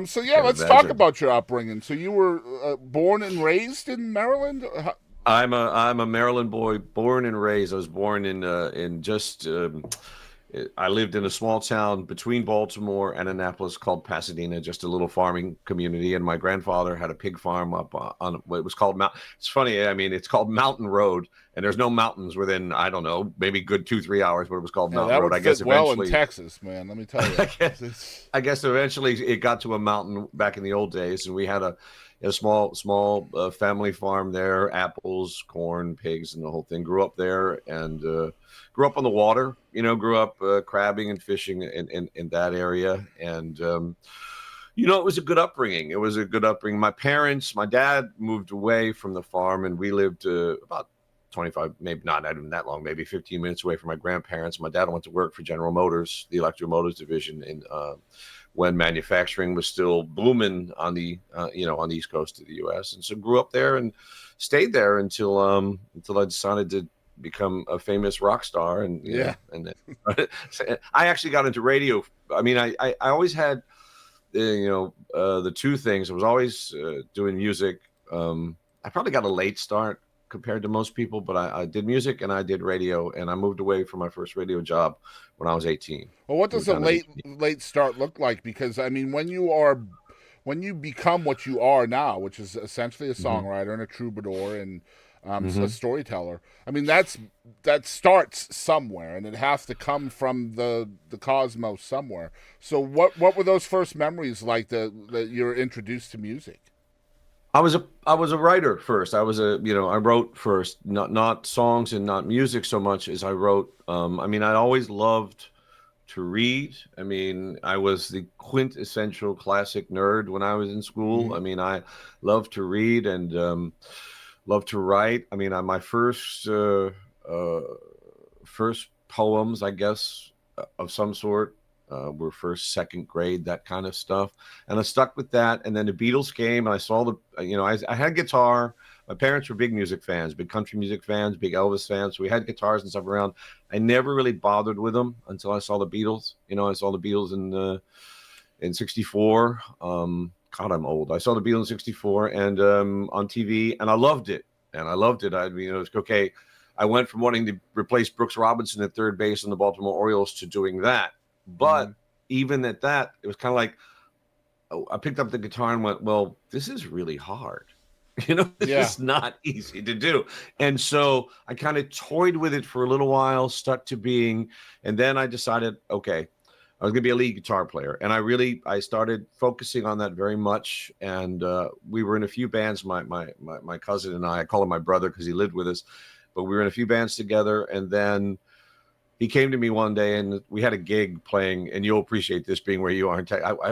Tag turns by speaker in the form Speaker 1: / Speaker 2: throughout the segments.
Speaker 1: So
Speaker 2: I
Speaker 1: yeah,
Speaker 2: can
Speaker 1: let's talk
Speaker 2: imagine.
Speaker 1: about your upbringing. So you were born and raised in Maryland.
Speaker 2: I'm a Maryland boy, born and raised. I was born in just I lived in a small town between Baltimore and Annapolis called Pasadena, just a little farming community. And my grandfather had a pig farm up on what was called Mount. It's funny, I mean, it's called Mountain Road, and there's no mountains within, I don't know, maybe good 2, 3 hours, but it was called
Speaker 1: Yeah,
Speaker 2: Mountain
Speaker 1: that
Speaker 2: Road.
Speaker 1: would
Speaker 2: I guess
Speaker 1: fit well in
Speaker 2: eventually,
Speaker 1: Texas, man. Let me tell you.
Speaker 2: I guess,
Speaker 1: It's,
Speaker 2: I guess eventually it got to a mountain back in the old days, and we had a small family farm there, apples, corn, pigs, and the whole thing. Grew up there and grew up on the water. Grew up crabbing and fishing in that area, and it was a good upbringing. It was a good upbringing. My dad moved away from the farm, and we lived about 25, maybe not even that long, maybe 15 minutes away from my grandparents. My dad went to work for General Motors, the Electric Motors division, in when manufacturing was still booming on the East Coast of the U.S. And so grew up there and stayed there until I decided to become a famous rock star, and
Speaker 1: yeah.
Speaker 2: and then I actually got into radio. I mean, I always had the two things. I was always doing music. I probably got a late start compared to most people, but I did music and I did radio, and I moved away from my first radio job when I was 18.
Speaker 1: Well, what does
Speaker 2: Moved
Speaker 1: a
Speaker 2: down to
Speaker 1: late start look like? Because I mean, when you become what you are now, which is essentially a
Speaker 2: hmm
Speaker 1: songwriter and a troubadour and a
Speaker 2: hmm
Speaker 1: storyteller. I mean, that starts somewhere, and it has to come from the cosmos somewhere. So, what were those first memories like that you're introduced to music?
Speaker 2: I was a writer first. I wrote first, not songs and not music so much as I wrote. I mean, I always loved to read. I mean, I was the quintessential classic nerd when I was in school.
Speaker 1: Mm-hmm.
Speaker 2: I mean, I loved to read and loved to write. I mean, my uh, first poems, I guess, of some sort, were first, second grade, that kind of stuff. And I stuck with that. And then the Beatles came, and I saw I had guitar. My parents were big music fans, big country music fans, big Elvis fans. So we had guitars and stuff around. I never really bothered with them until I saw the Beatles. I saw the Beatles in '64. God, I'm old. I saw the Beatles in '64 and on TV, and I loved it. And I loved it. I mean, it was okay. I went from wanting to replace Brooks Robinson at third base in the Baltimore Orioles to doing that.
Speaker 1: Mm-hmm.
Speaker 2: But even at that, it was kind of like, I picked up the guitar and went, well, this is really hard. This
Speaker 1: Yeah.
Speaker 2: is not easy to do. And so I kind of toyed with it for a little while, stuck to being, and then I decided, okay, I was going to be a lead guitar player. And I started focusing on that very much. And we were in a few bands, my cousin and I call him my brother because he lived with us, but we were in a few bands together. And then he came to me one day and we had a gig playing, and you'll appreciate this being where you are.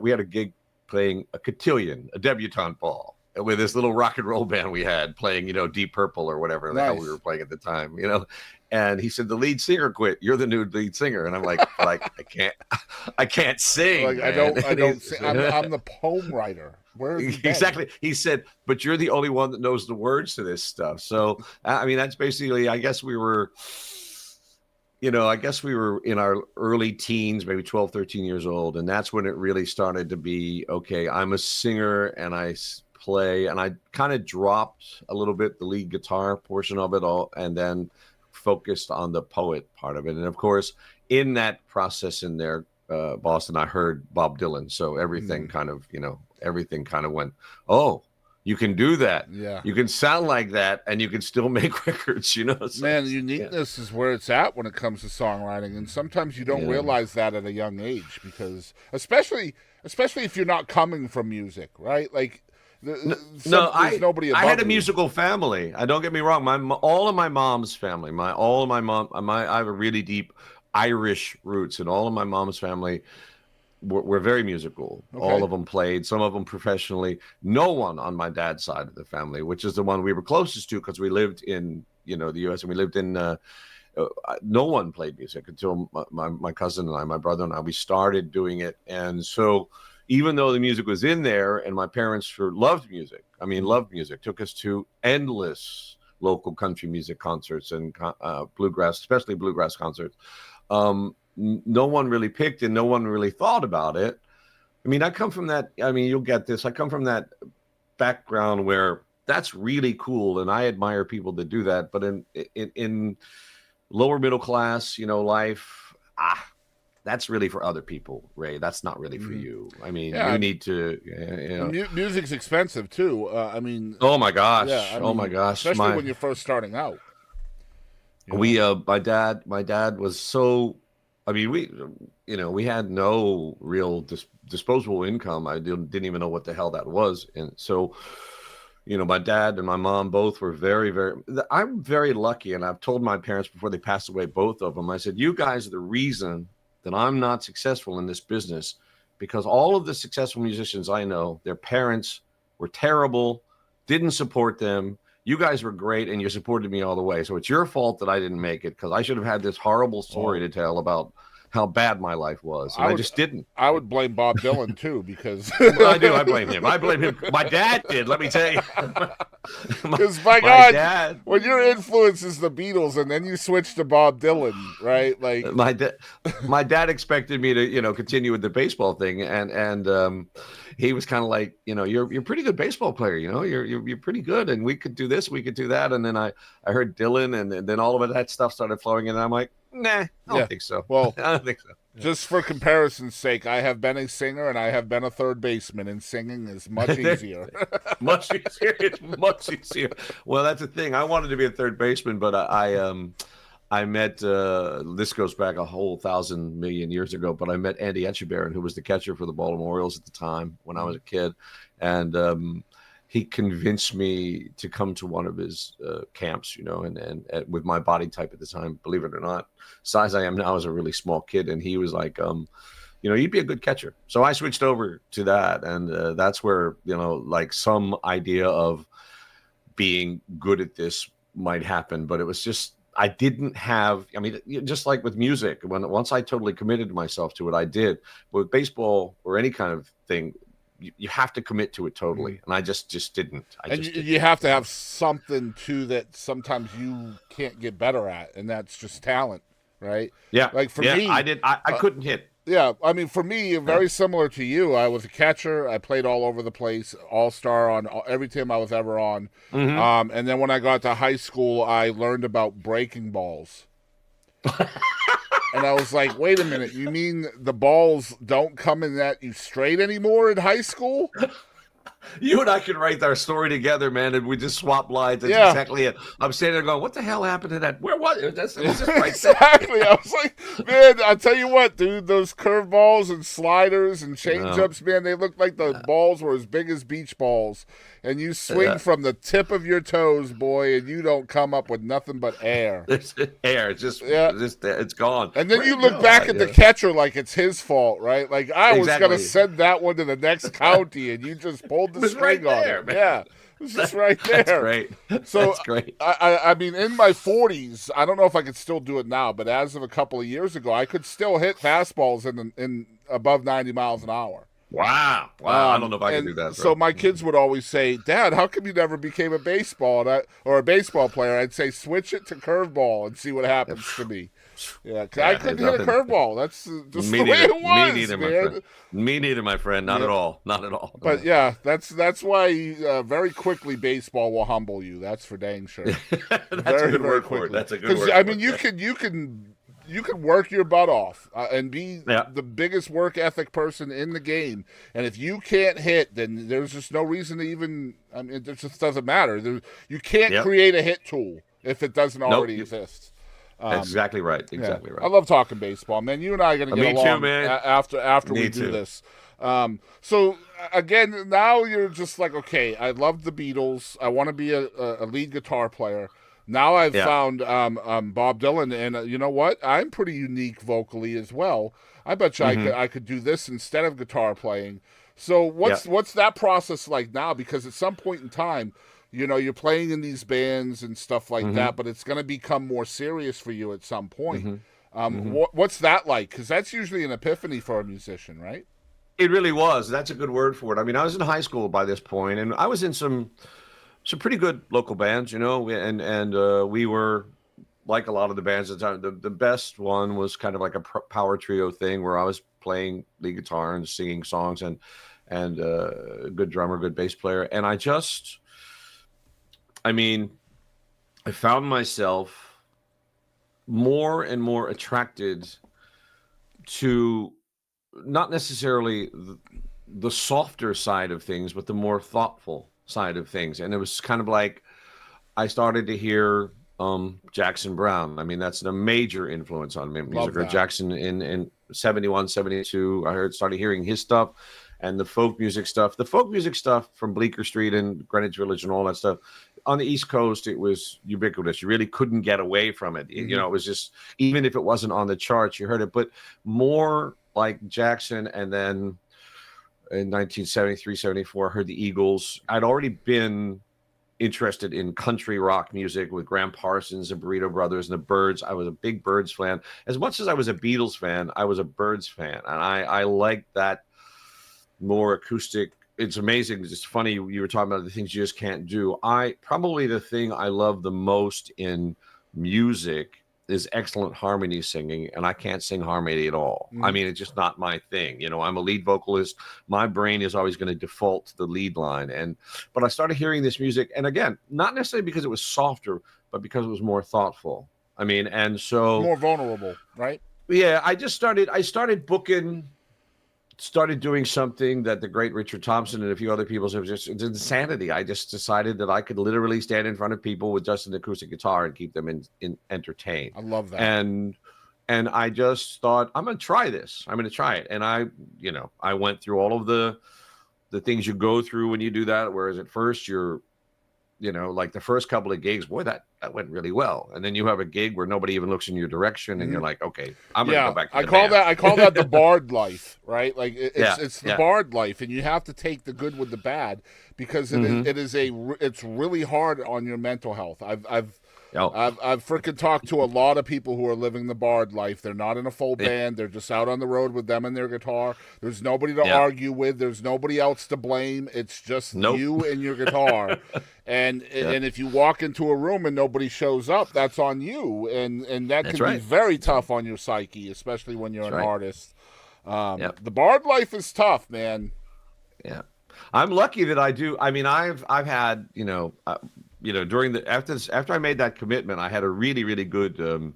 Speaker 2: We had a gig playing a cotillion, a debutante ball, with this little rock and roll band we had playing, Deep Purple or whatever the hell we were
Speaker 1: Nice.
Speaker 2: playing at the time. And he said, the lead singer quit. You're the new lead singer. And I'm like, but I can't sing,
Speaker 1: Like
Speaker 2: man.
Speaker 1: I
Speaker 2: And
Speaker 1: don't
Speaker 2: he's
Speaker 1: see. I'm the poem writer. Where have you been?
Speaker 2: exactly. He said, but you're the only one that knows the words to this stuff. So, I mean, that's basically, I guess we were in our early teens, maybe 12, 13 years old. And that's when it really started to be, okay, I'm a singer and I play. And I kind of dropped a little bit the lead guitar portion of it all and then focused on the poet part of it. And of course, in that process in there, Boston, I heard Bob Dylan. So
Speaker 1: Hmm.
Speaker 2: everything kind of went, oh, you can do that.
Speaker 1: Yeah.
Speaker 2: You can sound like that and you can still make records. So,
Speaker 1: Man,
Speaker 2: yeah.
Speaker 1: uniqueness is where it's at when it comes to songwriting, and sometimes you don't
Speaker 2: Yeah.
Speaker 1: realize that at a young age because, especially if you're not coming from music, right? Like,
Speaker 2: No, no,
Speaker 1: there's
Speaker 2: I
Speaker 1: nobody
Speaker 2: I had
Speaker 1: above
Speaker 2: a
Speaker 1: you.
Speaker 2: musical family. I don't get me wrong. All of my mom's family, my all of my mom, I have a really deep Irish roots, and all of my mom's family were very musical. All
Speaker 1: Okay.
Speaker 2: of them played, some of them professionally. No one on my dad's side of the family, which is the one we were closest to because we lived in the U.S. and we lived in. No one played music until my cousin and I, my brother and I, we started doing it. And so, even though the music was in there, and my parents loved music, I mean,
Speaker 1: Hmm.
Speaker 2: loved music, took us to endless local country music concerts and bluegrass, especially bluegrass concerts. No one really picked and no one really thought about it. I mean, I come from that. I mean, you'll get this. I come from that background where that's really cool, and I admire people that do that. But in lower middle class, life, that's really for other people, Ray. That's not really for you. I mean,
Speaker 1: Yeah,
Speaker 2: you need to,
Speaker 1: music's expensive too. I mean,
Speaker 2: Oh my
Speaker 1: yeah,
Speaker 2: gosh!
Speaker 1: I
Speaker 2: Oh my
Speaker 1: mean,
Speaker 2: gosh!
Speaker 1: especially when you're first starting out.
Speaker 2: My dad was so. I mean, we had no real disposable income. I didn't even know what the hell that was, and so, my dad and my mom both were very, very. I'm very lucky, and I've told my parents before they passed away, both of them. I said, "You guys are the reason that I'm not successful in this business, because all of the successful musicians I know, their parents were terrible, didn't support them. You guys were great, and you supported me all the way. So it's your fault that I didn't make it, because I should have had this horrible story to tell about how bad my life was, and
Speaker 1: I
Speaker 2: I
Speaker 1: would
Speaker 2: just didn't."
Speaker 1: I would blame Bob Dylan too because
Speaker 2: Well, I do. I blame him. I blame him. My dad did. Let me tell you.
Speaker 1: because my
Speaker 2: My
Speaker 1: God,
Speaker 2: dad.
Speaker 1: when your influence is the Beatles and then you switch to Bob Dylan, right? Like
Speaker 2: My dad expected me to continue with the baseball thing, and he was kind of like, you're a pretty good baseball player, you're pretty good, and we could do this, we could do that. And then I heard Dylan, and then all of that stuff started flowing in, and I'm like, nah, I don't think so.
Speaker 1: Well,
Speaker 2: I don't think so.
Speaker 1: just for comparison's sake, I have been a singer and I have been a third baseman, and singing is much easier.
Speaker 2: Much easier. It's much easier. Well, that's the thing. I wanted to be a third baseman, but I met, this goes back a whole 1,000,000,000 years ago, but I met Andy Etchebarren, who was the catcher for the Baltimore Orioles at the time when I was a kid. And he convinced me to come to one of his camps, and with my body type at the time, believe it or not, size I am now as a really small kid. And he was like, you'd be a good catcher. So I switched over to that. And that's where, like some idea of being good at this might happen. But it was just, I didn't have, I mean, just like with music, once I totally committed myself to it, I did. But with baseball or any kind of thing, you have to commit to it totally. And I just didn't.
Speaker 1: You have to have something too that sometimes you can't get better at, and that's just talent, right?
Speaker 2: Yeah.
Speaker 1: Like for
Speaker 2: me,
Speaker 1: me,
Speaker 2: I couldn't hit.
Speaker 1: Yeah, I mean, for me, very similar to you. I was a catcher. I played all over the place, all-star on every team I was ever on. And then when I got to high school, I learned about breaking balls. And I was like, wait a minute, you mean the balls don't come in at you straight anymore in high school?
Speaker 2: You and I can write our story together, man, and we just swap lines. That's exactly it. I'm standing there going, what the hell happened to that? Where was it? It was just right
Speaker 1: exactly. I was like, man, I'll tell you what, dude, those curveballs and sliders and changeups, man, they look like the balls were as big as beach balls. And you swing from the tip of your toes, boy, and you don't come up with nothing but air.
Speaker 2: It's air. It's just it's gone.
Speaker 1: And then you look back at the catcher like it's his fault, right? Like, I was going to send that one to the next county, and you just pulled the string on it. Man. Yeah. It was just right there.
Speaker 2: That's great.
Speaker 1: So,
Speaker 2: that's great.
Speaker 1: I mean, in my 40s, I don't know if I could still do it now, but as of a couple of years ago, I could still hit fastballs in above 90 miles an hour.
Speaker 2: Wow. I don't know if I can do that. Bro.
Speaker 1: So my kids would always say, Dad, how come you never became a baseball player? I'd say, switch it to curveball and see what happens to me. Yeah, because I couldn't hit a curveball. That's just the way it was,
Speaker 2: me neither,
Speaker 1: man.
Speaker 2: my friend. Me neither, my friend. Not at all. Not at all.
Speaker 1: But yeah, that's why very quickly baseball will humble you. That's for dang sure.
Speaker 2: That's a good word for it. That's a good word.
Speaker 1: I mean, you can work your butt off and be the biggest work ethic person in the game. And if you can't hit, then there's just no reason to even, I mean, it just doesn't matter. You can't create a hit tool if it doesn't already exist.
Speaker 2: Exactly right. Exactly right.
Speaker 1: I love talking baseball, man. You and I are going to get along
Speaker 2: too, man.
Speaker 1: after we do this. So again, now you're just like, okay, I love the Beatles. I want to be a lead guitar player. Now I've found Bob Dylan, and you know what? I'm pretty unique vocally as well. I bet you I could do this instead of guitar playing. So what's that process like now? Because at some point in time, you're playing in these bands and stuff like that, but it's going to become more serious for you at some point. What's that like? Because that's usually an epiphany for a musician, right?
Speaker 2: It really was. That's a good word for it. I mean, I was in high school by this point, and I was in some pretty good local bands, and we were like a lot of the bands at the time. The best one was kind of like a power trio thing where I was playing lead guitar and singing songs, and a good drummer, good bass player. And I mean, I found myself more and more attracted to not necessarily the softer side of things, but the more thoughtful side of things. And it was kind of like I started to hear Jackson Browne. I mean, that's a major influence on me. Music. Or Jackson in 71, 72. I started hearing his stuff and the folk music stuff. The folk music stuff from Bleecker Street and Greenwich Village and all that stuff. On the East Coast, it was ubiquitous. You really couldn't get away from it. You know, it was just, even if it wasn't on the charts, you heard it. But more like Jackson, and then in 1973, 74, I heard the Eagles. I'd already been interested in country rock music with Graham Parsons and Burrito Brothers and the Byrds. I was a big Byrds fan. As much as I was a Beatles fan, I was a Byrds fan. And I liked that more acoustic. It's amazing. It's funny. You were talking about the things you just can't do. Probably the thing I love the most in music is excellent harmony singing, and I can't sing harmony at all. I mean, it's just not my thing. You know, I'm a lead vocalist. My brain is always going to default to the lead line. But I started hearing this music, and again, not necessarily because it was softer, but because it was more thoughtful. I mean, and so
Speaker 1: more vulnerable, right?
Speaker 2: Yeah, I started doing something that the great Richard Thompson and a few other people said was just insanity. I just decided that I could literally stand in front of people with just an acoustic guitar and keep them in entertained.
Speaker 1: I love that.
Speaker 2: And I just thought, I'm going to try this. I'm going to try it. And I went through all of the things you go through when you do that. Whereas at first you're, like the first couple of gigs, boy, that went really well. And then you have a gig where nobody even looks in your direction, and you're like, okay, I'm going to go back to the band.
Speaker 1: I call that the Bard life, right? Like it's the Bard life, and you have to take the good with the bad, because it's really hard on your mental health. I've freaking talked to a lot of people who are living the Bard life. They're not in a full band. They're just out on the road with them and their guitar. There's nobody to argue with. There's nobody else to blame. It's just you and your guitar. And if you walk into a room and nobody shows up, that's on you. And that can be very tough on your psyche, especially when you're an artist. The Bard life is tough, man.
Speaker 2: Yeah. I'm lucky that I do. I mean, I've had, during after I made that commitment, I had a really, really good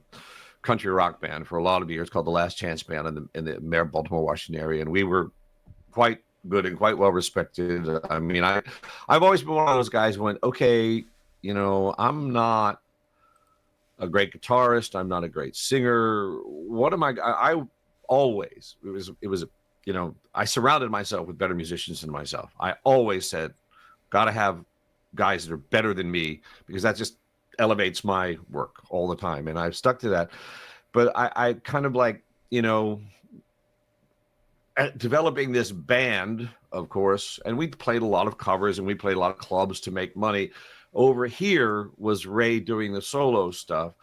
Speaker 2: country rock band for a lot of years called the Last Chance Band in the Baltimore, Washington area, and we were quite good and quite well respected. I mean, I've always been one of those guys who went, okay, I'm not a great guitarist, I'm not a great singer. What am I? I always it was I surrounded myself with better musicians than myself. I always said, got to have guys that are better than me, because that just elevates my work all the time, and I've stuck to that. But I kind of like, developing this band, of course, and we played a lot of covers and we played a lot of clubs to make money. Over here was Ray doing the solo stuff,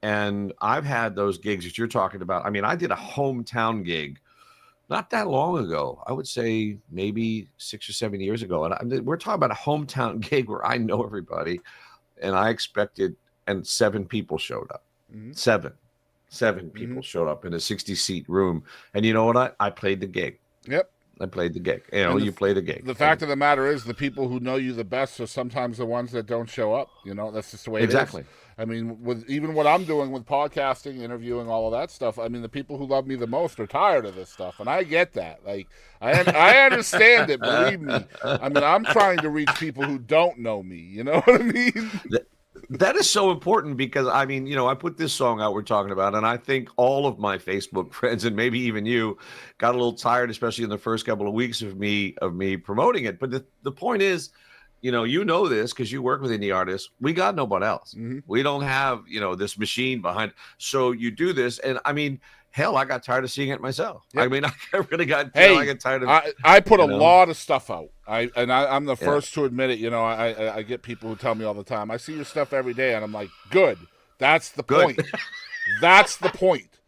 Speaker 2: and I've had those gigs that you're talking about. I mean, I did a hometown gig not that long ago. I would say maybe 6 or 7 years ago. And we're talking about a hometown gig where I know everybody, and I expected, and 7 people showed up. Seven people showed up in a 60-seat room. And you know what? I played the gig.
Speaker 1: Yep.
Speaker 2: I played the gig. You play the gig.
Speaker 1: The fact of the matter is, the people who know you the best are sometimes the ones that don't show up. That's just the way it is. I mean, with even what I'm doing with podcasting, interviewing, all of that stuff, I mean, the people who love me the most are tired of this stuff, and I get that. Like, I understand it, believe me. I mean, I'm trying to reach people who don't know me. You know what I mean?
Speaker 2: That is so important, because I mean, I put this song out we're talking about, and I think all of my Facebook friends, and maybe even you, got a little tired, especially in the first couple of weeks of me promoting it. But the point is, this because you work with indie artists. We got nobody else. We don't have, this machine behind. So you do this, and I mean, hell, I got tired of seeing it myself. Yep. I mean, I really got. I got tired of.
Speaker 1: I put a lot of stuff out. I'm the first to admit it. I get people who tell me all the time, I see your stuff every day, and I'm like, good. That's the point. That's the point.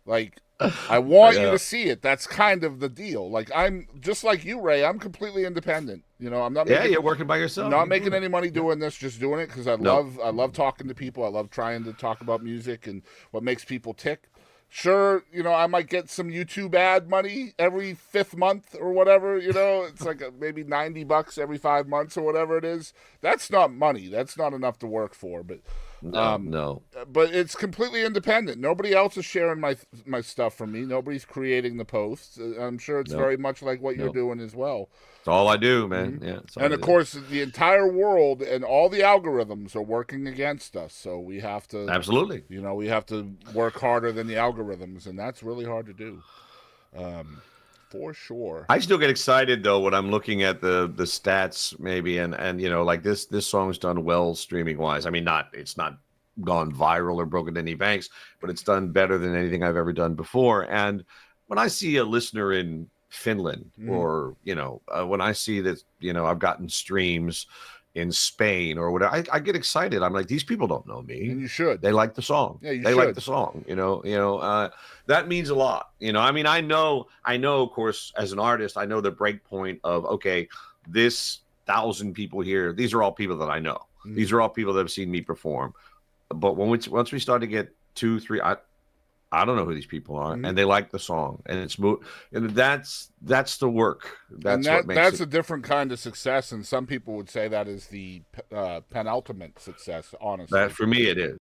Speaker 1: Like, I want you to see it. That's kind of the deal. Like, I'm just like you, Ray. I'm completely independent. I'm not.
Speaker 2: You're working by yourself.
Speaker 1: Not making any money doing this. Just doing it because I love talking to people. I love trying to talk about music and what makes people tick. Sure, I might get some YouTube ad money every 5th month or whatever. It's like maybe $90 every 5 months or whatever it is. That's not money. That's not enough to work for. But
Speaker 2: No.
Speaker 1: but it's completely independent. Nobody else is sharing my stuff from me. Nobody's creating the posts. I'm sure it's very much like what you're doing as well.
Speaker 2: It's all I do, man. Yeah.
Speaker 1: And of course, the entire world and all the algorithms are working against us. So we have to
Speaker 2: absolutely,
Speaker 1: we have to work harder than the algorithms, and that's really hard to do, for sure.
Speaker 2: I still get excited though when I'm looking at the stats, maybe, and like this song's done well streaming wise. I mean, it's not gone viral or broken any banks, but it's done better than anything I've ever done before. And when I see a listener in Finland, or when I see that I've gotten streams in Spain or whatever, I get excited. I'm like, these people don't know me.
Speaker 1: And you should.
Speaker 2: They like the song.
Speaker 1: Yeah,
Speaker 2: they like the song. That means a lot. I mean, I know, of course, as an artist, I know the break point of, okay, this 1,000 people here, these are all people that I know. These are all people that have seen me perform. But once we start to get 2, 3, I don't know who these people are, and they like the song, and and that's the work.
Speaker 1: That's a different kind of success, and some people would say that is the penultimate success. Honestly,
Speaker 2: that for me it is.